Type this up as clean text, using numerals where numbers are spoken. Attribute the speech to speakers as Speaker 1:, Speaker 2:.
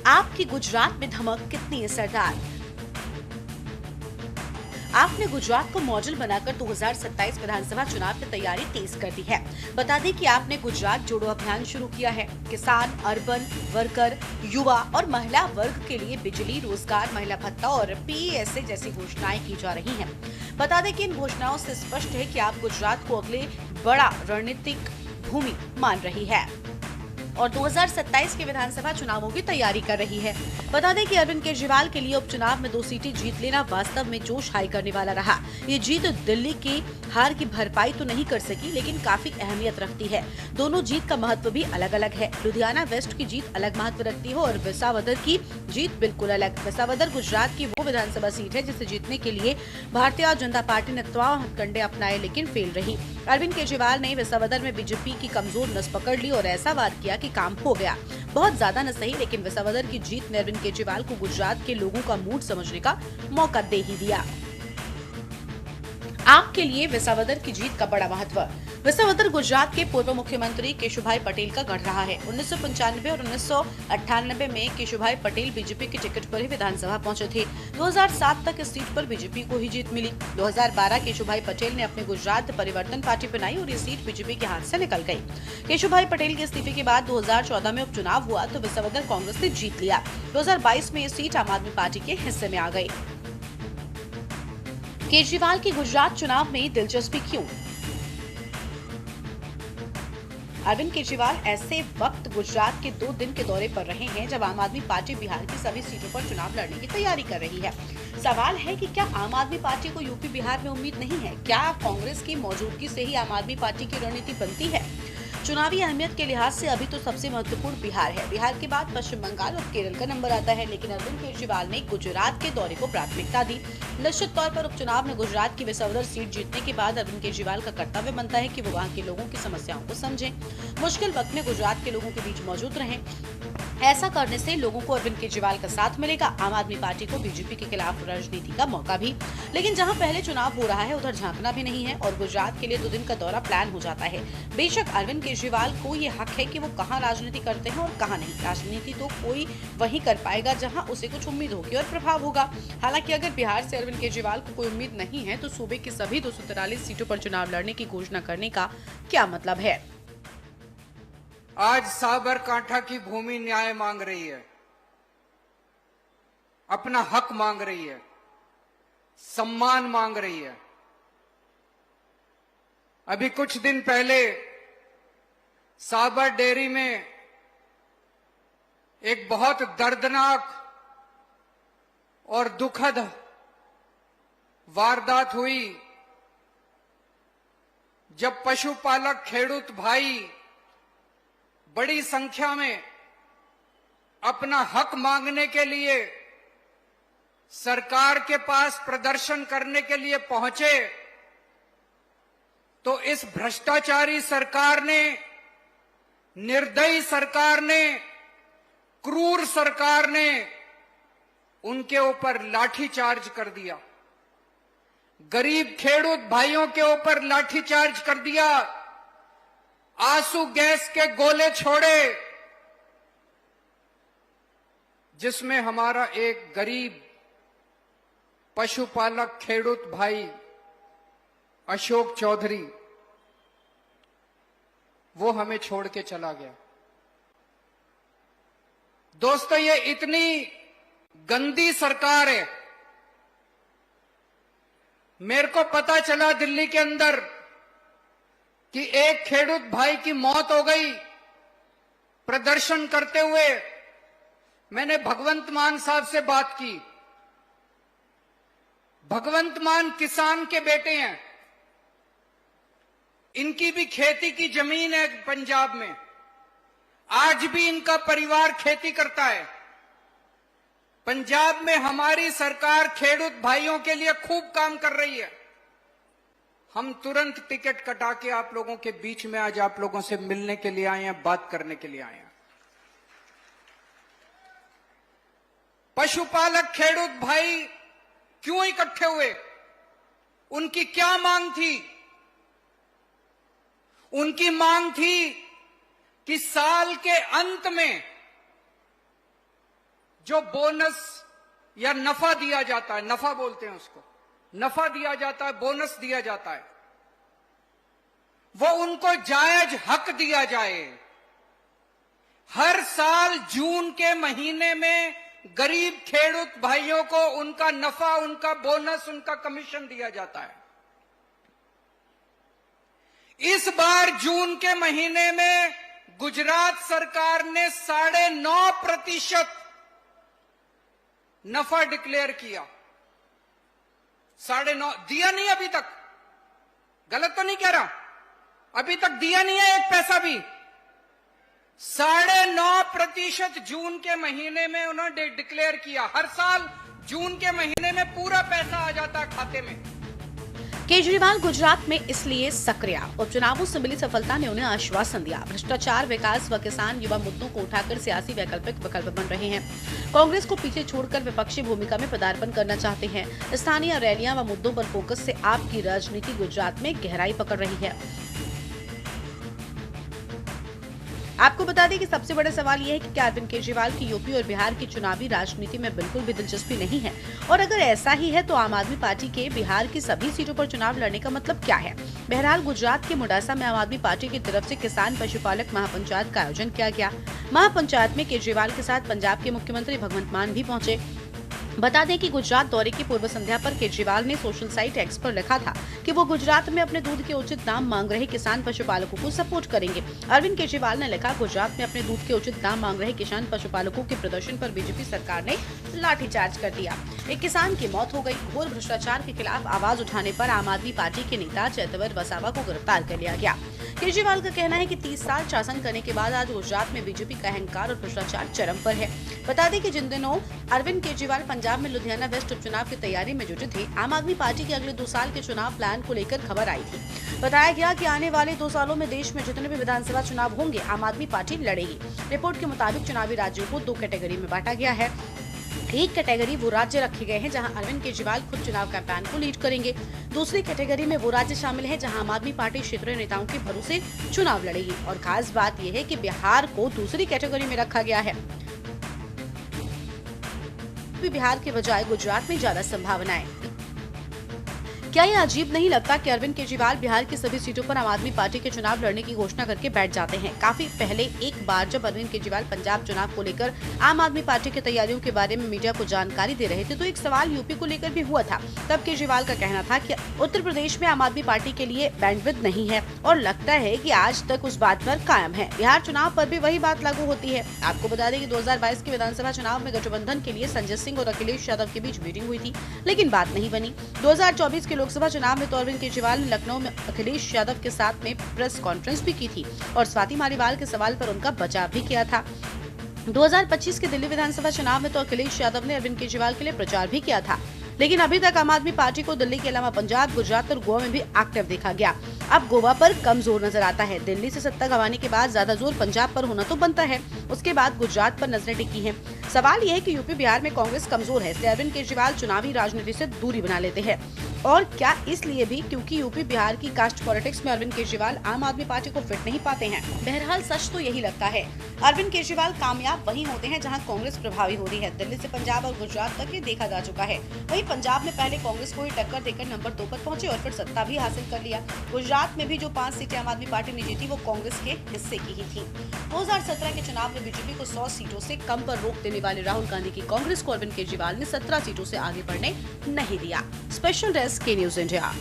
Speaker 1: आपकी गुजरात में धमक कितनी असरदार? आपने गुजरात को मॉडल बनाकर 2027 विधानसभा चुनाव की तैयारी तेज कर दी है। बता दें कि आपने गुजरात जोड़ो अभियान शुरू किया है। किसान, अर्बन वर्कर, युवा और महिला वर्ग के लिए बिजली, रोजगार, महिला भत्ता और पीएसए जैसी घोषणाएं की जा रही हैं। बता दें कि इन घोषणाओं से स्पष्ट है कि आप गुजरात को अगले बड़ा रणनीतिक भूमि मान रही है और 2027 के विधानसभा चुनावों की तैयारी कर रही है। बता दें कि अरविंद केजरीवाल के लिए उपचुनाव में 2 सीटें जीत लेना वास्तव में जोश हाई करने वाला रहा। ये जीत दिल्ली की हार की भरपाई तो नहीं कर सकी, लेकिन काफी अहमियत रखती है। दोनों जीत का महत्व भी अलग अलग है। लुधियाना वेस्ट की जीत अलग महत्व रखती है और विसावदर की जीत बिल्कुल अलग। विसावदर गुजरात की वो विधानसभा सीट है जिसे जीतने के लिए भारतीय जनता पार्टी ने तमाम हथकंडे अपनाए, लेकिन फेल रही। अरविंद केजरीवाल ने विसावदर में बीजेपी की कमजोर नस पकड़ ली और ऐसा वार किया कि काम हो गया। बहुत ज्यादा न सही, लेकिन विसावदर की जीत ने अरविंद केजरीवाल को गुजरात के लोगों का मूड समझने का मौका दे ही दिया। आपके लिए विसावदर की जीत का बड़ा महत्व। विसावदर गुजरात के पूर्व मुख्यमंत्री केशुभाई पटेल का गढ़ रहा है। 1995 और 1998 में केशुभाई पटेल बीजेपी की टिकट पर ही विधानसभा पहुंचे थे। 2007 तक इस सीट पर बीजेपी को ही जीत मिली। 2012 केशुभाई पटेल ने अपने गुजरात परिवर्तन पार्टी बनाई और ये सीट बीजेपी के हाथ से निकल गई। केशुभाई पटेल के इस्तीफे के बाद 2014 में उपचुनाव हुआ तो विसावदर कांग्रेस ने जीत लिया। 2022 में ये सीट आम आदमी पार्टी के हिस्से में आ गई। केजरीवाल की गुजरात चुनाव में दिलचस्पी क्यों? अरविंद केजरीवाल ऐसे वक्त गुजरात के 2 दिन के दौरे पर रहे हैं जब आम आदमी पार्टी बिहार की सभी सीटों पर चुनाव लड़ने की तैयारी कर रही है। सवाल है कि क्या आम आदमी पार्टी को यूपी बिहार में उम्मीद नहीं है? क्या कांग्रेस की मौजूदगी से ही आम आदमी पार्टी की रणनीति बनती है? चुनावी अहमियत के लिहाज से अभी तो सबसे महत्वपूर्ण बिहार है। बिहार के बाद पश्चिम बंगाल और केरल का नंबर आता है, लेकिन अरविंद केजरीवाल ने गुजरात के दौरे को प्राथमिकता दी। निश्चित तौर पर उपचुनाव में गुजरात की विसावदर सीट जीतने के बाद अरविंद केजरीवाल का कर्तव्य बनता है कि वो वहां के लोगों की समस्याओं को समझें, मुश्किल वक्त में गुजरात के लोगों के बीच मौजूद रहें। ऐसा करने से लोगों को अरविंद केजरीवाल का साथ मिलेगा, आम आदमी पार्टी को बीजेपी के खिलाफ राजनीति का मौका भी। लेकिन जहां पहले चुनाव हो रहा है उधर झांकना भी नहीं है और गुजरात के लिए 2 दिन का दौरा प्लान हो जाता है। बेशक अरविंद केजरीवाल को ये हक है कि वो कहां राजनीति करते हैं और कहां नहीं। राजनीति तो कोई वही कर पाएगा जहां उसे कुछ उम्मीद होगी और प्रभाव होगा। हालांकि अगर बिहार से अरविंद केजरीवाल को कोई उम्मीद नहीं है तो सूबे की सभी 243 सीटों पर चुनाव लड़ने की घोषणा करने का क्या मतलब है?
Speaker 2: आज साबरकांठा की भूमि न्याय मांग रही है, अपना हक मांग रही है, सम्मान मांग रही है। अभी कुछ दिन पहले साबर डेयरी में एक बहुत दर्दनाक और दुखद वारदात हुई जब पशुपालक खेडूत भाई बड़ी संख्या में अपना हक मांगने के लिए सरकार के पास प्रदर्शन करने के लिए पहुंचे तो इस भ्रष्टाचारी सरकार ने, निर्दयी सरकार ने, क्रूर सरकार ने उनके ऊपर लाठीचार्ज कर दिया। गरीब खेडूत भाइयों के ऊपर लाठीचार्ज कर दिया, आंसू गैस के गोले छोड़े, जिसमें हमारा एक गरीब पशुपालक खेडूत भाई अशोक चौधरी वो हमें छोड़ के चला गया। दोस्तों, ये इतनी गंदी सरकार है। मेरे को पता चला दिल्ली के अंदर कि एक खेडूत भाई की मौत हो गई प्रदर्शन करते हुए। मैंने भगवंत मान साहब से बात की। भगवंत मान किसान के बेटे हैं, इनकी भी खेती की जमीन है पंजाब में, आज भी इनका परिवार खेती करता है। पंजाब में हमारी सरकार खेडूत भाइयों के लिए खूब काम कर रही है। हम तुरंत टिकट कटा के आप लोगों के बीच में आज आप लोगों से मिलने के लिए आए हैं, बात करने के लिए आए हैं। पशुपालक खेडूत भाई क्यों इकट्ठे हुए? उनकी क्या मांग थी? उनकी मांग थी कि साल के अंत में जो बोनस या नफा दिया जाता है, नफा बोलते हैं उसको, नफा दिया जाता है, बोनस दिया जाता है, वो उनको जायज हक दिया जाए। हर साल जून के महीने में गरीब खेडूत भाइयों को उनका नफा, उनका बोनस, उनका कमीशन दिया जाता है। इस बार जून के महीने में गुजरात सरकार ने 9.5% नफा डिक्लेयर किया। 9.5 दिया नहीं अभी तक, गलत तो नहीं कह रहा, अभी तक दिया नहीं है एक पैसा भी। 9.5% जून के महीने में उन्होंने डिक्लेयर किया। हर साल जून के महीने में पूरा पैसा आ जाता है खाते में।
Speaker 1: केजरीवाल गुजरात में इसलिए सक्रिय, उपचुनावों से मिली सफलता ने उन्हें आश्वासन दिया। भ्रष्टाचार, विकास व किसान, युवा मुद्दों को उठाकर सियासी वैकल्पिक विकल्प बन रहे हैं। कांग्रेस को पीछे छोड़कर विपक्षी भूमिका में पदार्पण करना चाहते हैं। स्थानीय रैलियां व मुद्दों पर फोकस से आपकी राजनीति गुजरात में गहराई पकड़ रही है। आपको बता दें कि सबसे बड़ा सवाल यह है कि क्या अरविंद केजरीवाल की यूपी और बिहार की चुनावी राजनीति में बिल्कुल भी दिलचस्पी नहीं है, और अगर ऐसा ही है तो आम आदमी पार्टी के बिहार की सभी सीटों पर चुनाव लड़ने का मतलब क्या है। बहरहाल गुजरात के मुडासा में आम आदमी पार्टी की तरफ से किसान पशुपालक महापंचायत का आयोजन किया गया। महापंचायत में केजरीवाल के साथ पंजाब के मुख्यमंत्री भगवंत मान भी पहुंचे। बता दें कि गुजरात दौरे की पूर्व संध्या पर केजरीवाल ने सोशल साइट एक्स पर लिखा था कि वो गुजरात में अपने दूध के उचित दाम मांग रहे किसान पशुपालकों को सपोर्ट करेंगे। अरविंद केजरीवाल ने लिखा, गुजरात में अपने दूध के उचित दाम मांग रहे किसान पशुपालकों के प्रदर्शन पर बीजेपी सरकार ने लाठीचार्ज कर दिया। एक किसान की मौत हो गई। घोर भ्रष्टाचार के खिलाफ आवाज उठाने पर आम आदमी पार्टी के नेता चैतवर वसावा को गिरफ्तार कर लिया गया। केजरीवाल का कहना है कि 30 साल शासन करने के बाद आज गुजरात में बीजेपी का अहंकार और भ्रष्टाचार चरम पर है। बता दें कि जिन दिनों अरविंद केजरीवाल पंजाब में लुधियाना वेस्ट उपचुनाव की तैयारी में जुटे थे, आम आदमी पार्टी के अगले 2 साल के चुनाव प्लान को लेकर खबर आई थी। बताया गया कि आने वाले 2 सालों में देश में जितने भी विधानसभा चुनाव होंगे, आम आदमी पार्टी लड़ेगी। रिपोर्ट के मुताबिक चुनावी राज्यों को 2 कैटेगरी में बांटा गया है। एक कैटेगरी वो राज्य रखे गए हैं जहां अरविंद केजरीवाल खुद चुनाव कैंपेन को लीड करेंगे। दूसरी कैटेगरी में वो राज्य शामिल है जहां आम आदमी पार्टी क्षेत्रीय नेताओं के भरोसे चुनाव लड़ेगी। और खास बात यह है कि बिहार को दूसरी कैटेगरी में रखा गया है। बिहार के बजाय गुजरात में ज्यादा संभावनाएं। क्या ये अजीब नहीं लगता कि अरविंद केजरीवाल बिहार की सभी सीटों पर आम आदमी पार्टी के चुनाव लड़ने की घोषणा करके बैठ जाते हैं। काफी पहले एक बार जब अरविंद केजरीवाल पंजाब चुनाव को लेकर आम आदमी पार्टी की तैयारियों के बारे में मीडिया को जानकारी दे रहे थे, तो एक सवाल यूपी को लेकर भी हुआ था। तब केजरीवाल का कहना था कि उत्तर प्रदेश में आम आदमी पार्टी के लिए बैंडविड्थ नहीं है, और लगता है कि आज तक उस बात पर कायम है। बिहार चुनाव पर भी वही बात लागू होती है। आपको बता दें कि 2022 के विधानसभा चुनाव में गठबंधन के लिए संजय सिंह और अखिलेश यादव के बीच मीटिंग हुई थी, लेकिन बात नहीं बनी। 2024 के लोकसभा चुनाव में तो अरविंद केजरीवाल ने लखनऊ में अखिलेश यादव के साथ में प्रेस कॉन्फ्रेंस भी की थी और स्वाति मालीवाल के सवाल पर उनका बचाव भी किया था। 2025 के दिल्ली विधानसभा चुनाव में तो अखिलेश यादव ने अरविंद केजरीवाल के लिए प्रचार भी किया था, लेकिन अभी तक आम आदमी पार्टी को दिल्ली के अलावा पंजाब, गुजरात और गोवा में भी एक्टिव देखा गया। अब गोवा पर कम जोर नजर आता है। दिल्ली से सत्ता गंवाने के बाद ज्यादा जोर पंजाब पर होना तो बनता है, उसके बाद गुजरात पर नजरें टिकी हैं। सवाल यह है कि यूपी बिहार में कांग्रेस कमजोर है, इसलिए अरविंद केजरीवाल चुनावी राजनीति से दूरी बना लेते हैं। और क्या इसलिए भी क्योंकि यूपी बिहार की कास्ट पॉलिटिक्स में अरविंद केजरीवाल आम आदमी पार्टी को फिट नहीं पाते हैं। बहरहाल सच तो यही लगता है। अरविंद केजरीवाल कामयाब वहीं होते हैं जहां कांग्रेस प्रभावी होती है। दिल्ली से पंजाब और गुजरात तक ये देखा जा चुका है। वहीं पंजाब में पहले कांग्रेस को ही टक्कर देकर नंबर 2 पर पहुंचे और फिर सत्ता भी हासिल कर लिया। गुजरात में भी जो 5 सीटें आम आदमी पार्टी ने जीती वो कांग्रेस के हिस्से की ही थी। 2017 के चुनाव में बीजेपी को 100 सीटों से कम पर रोक देने वाले राहुल गांधी की कांग्रेस को अरविंद केजरीवाल ने 17 सीटों से आगे बढ़ने नहीं दिया। स्पेशल डेस्क के न्यूज इंडिया।